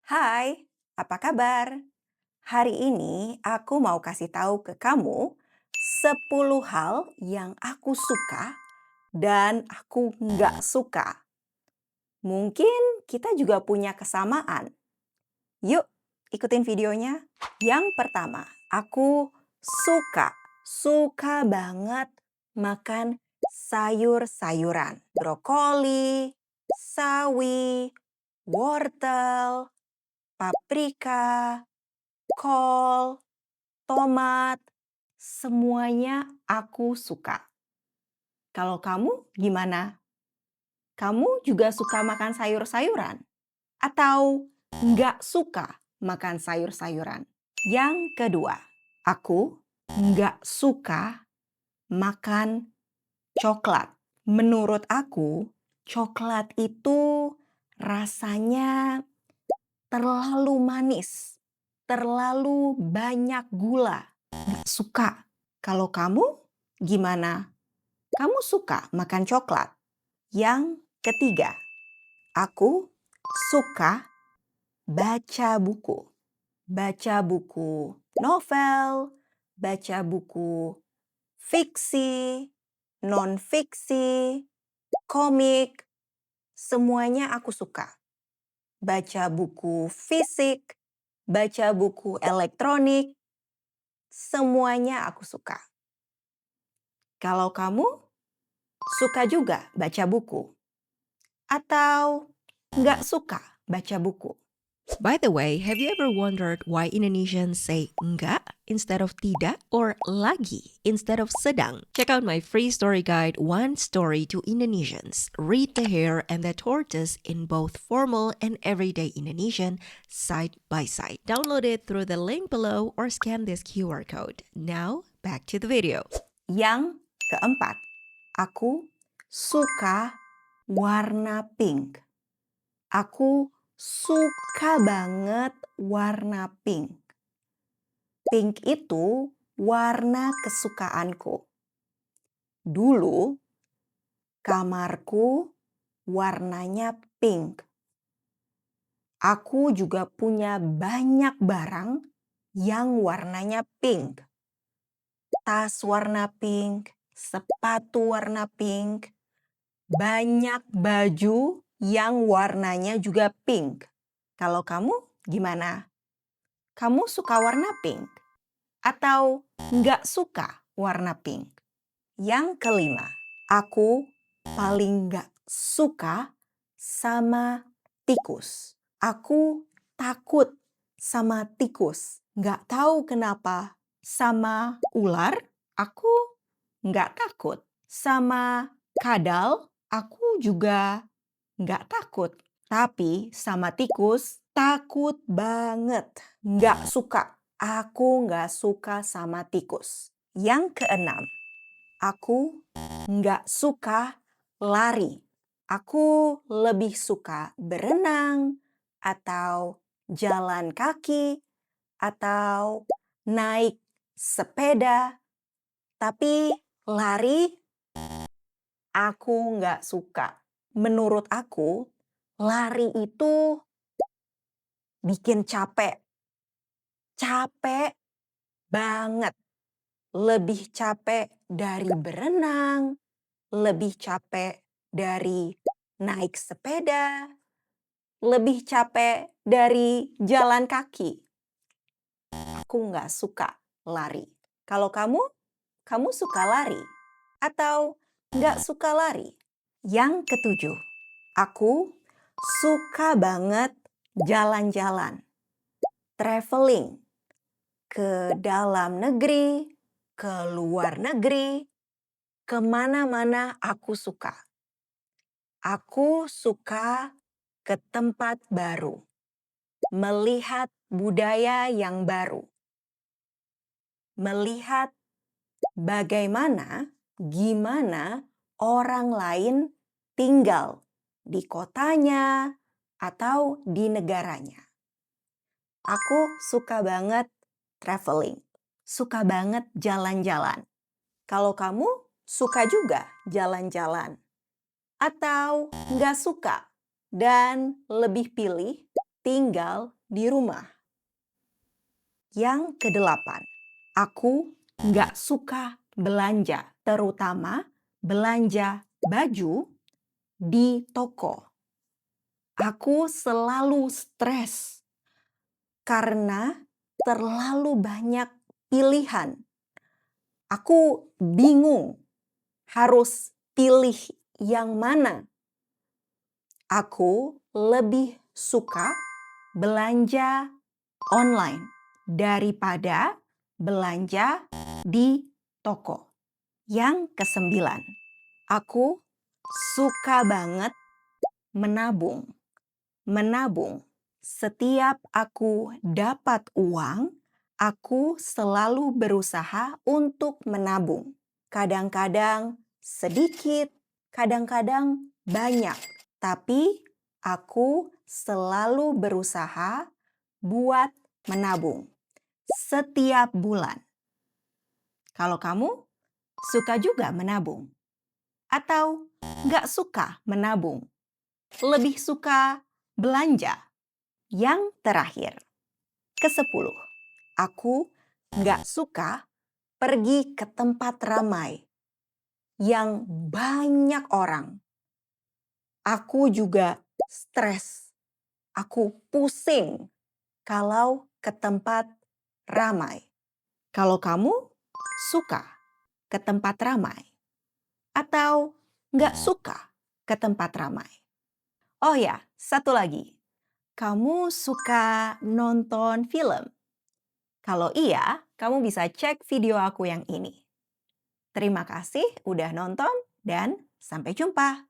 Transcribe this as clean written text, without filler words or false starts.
Hai, apa kabar? Hari ini aku mau kasih tahu ke kamu 10 hal yang aku suka dan aku nggak suka. Mungkin kita juga punya kesamaan. Yuk, ikutin videonya. Yang pertama, aku suka banget makan sayur-sayuran. Brokoli, sawi, wortel, paprika, kol, tomat, semuanya aku suka. Kalau kamu gimana? Kamu juga suka makan sayur-sayuran? Atau nggak suka makan sayur-sayuran? Yang kedua, aku nggak suka makan coklat. Menurut aku, coklat itu rasanya terlalu manis, terlalu banyak gula. Nggak suka. Kalau kamu gimana? Kamu suka makan coklat? Yang ketiga, aku suka baca buku. Baca buku novel, baca buku fiksi, non-fiksi, komik, semuanya aku suka. Baca buku fisik, baca buku elektronik, semuanya aku suka. Kalau kamu suka juga baca buku atau nggak suka baca buku? By the way, have you ever wondered why Indonesians say enggak instead of tidak or lagi instead of sedang? Check out my free story guide, One Story to Indonesians. Read the hare and the tortoise in both formal and everyday Indonesian side by side. Download it through the link below or scan this QR code. Now, back to the video. Yang keempat, aku suka warna pink. Aku suka banget warna pink. Pink itu warna kesukaanku. Dulu kamarku warnanya pink. Aku juga punya banyak barang yang warnanya pink. Tas warna pink, sepatu warna pink, banyak baju yang warnanya juga pink. Kalau kamu gimana? Kamu suka warna pink? Atau nggak suka warna pink? Yang kelima, aku paling nggak suka sama tikus. Aku takut sama tikus. Nggak tahu kenapa. Sama ular, aku nggak takut. Sama kadal, aku juga nggak takut. Tapi sama tikus, takut banget. Nggak suka. Aku nggak suka sama tikus. Yang keenam, aku nggak suka lari. Aku lebih suka berenang atau jalan kaki atau naik sepeda. Tapi lari aku nggak suka. Menurut aku, lari itu bikin capek. Capek banget. Lebih capek dari berenang, lebih capek dari naik sepeda, lebih capek dari jalan kaki. Aku nggak suka lari. Kalau kamu suka lari atau nggak suka lari? Yang ketujuh, aku suka banget jalan-jalan, traveling ke dalam negeri, ke luar negeri, kemana-mana aku suka. Aku suka ke tempat baru, melihat budaya yang baru, melihat gimana orang lain tinggal di kotanya atau di negaranya. Aku suka banget traveling, suka banget jalan-jalan. Kalau kamu suka juga jalan-jalan atau nggak suka dan lebih pilih tinggal di rumah. Yang kedelapan, aku nggak suka belanja, terutama belanja baju di toko. Aku selalu stres karena terlalu banyak pilihan. Aku bingung harus pilih yang mana. Aku lebih suka belanja online daripada belanja di toko. Yang kesembilan, aku suka banget menabung. Menabung. Setiap aku dapat uang, aku selalu berusaha untuk menabung. Kadang-kadang sedikit, kadang-kadang banyak. Tapi aku selalu berusaha buat menabung setiap bulan. Kalau kamu suka juga menabung? Atau nggak suka menabung? Lebih suka belanja? Yang terakhir, kesepuluh, aku nggak suka pergi ke tempat ramai yang banyak orang. Aku juga stres. Aku pusing kalau ke tempat ramai. Kalau kamu suka ke tempat ramai atau nggak suka ke tempat ramai? Oh ya, satu lagi. Kamu suka nonton film? Kalau iya, kamu bisa cek video aku yang ini. Terima kasih udah nonton dan sampai jumpa.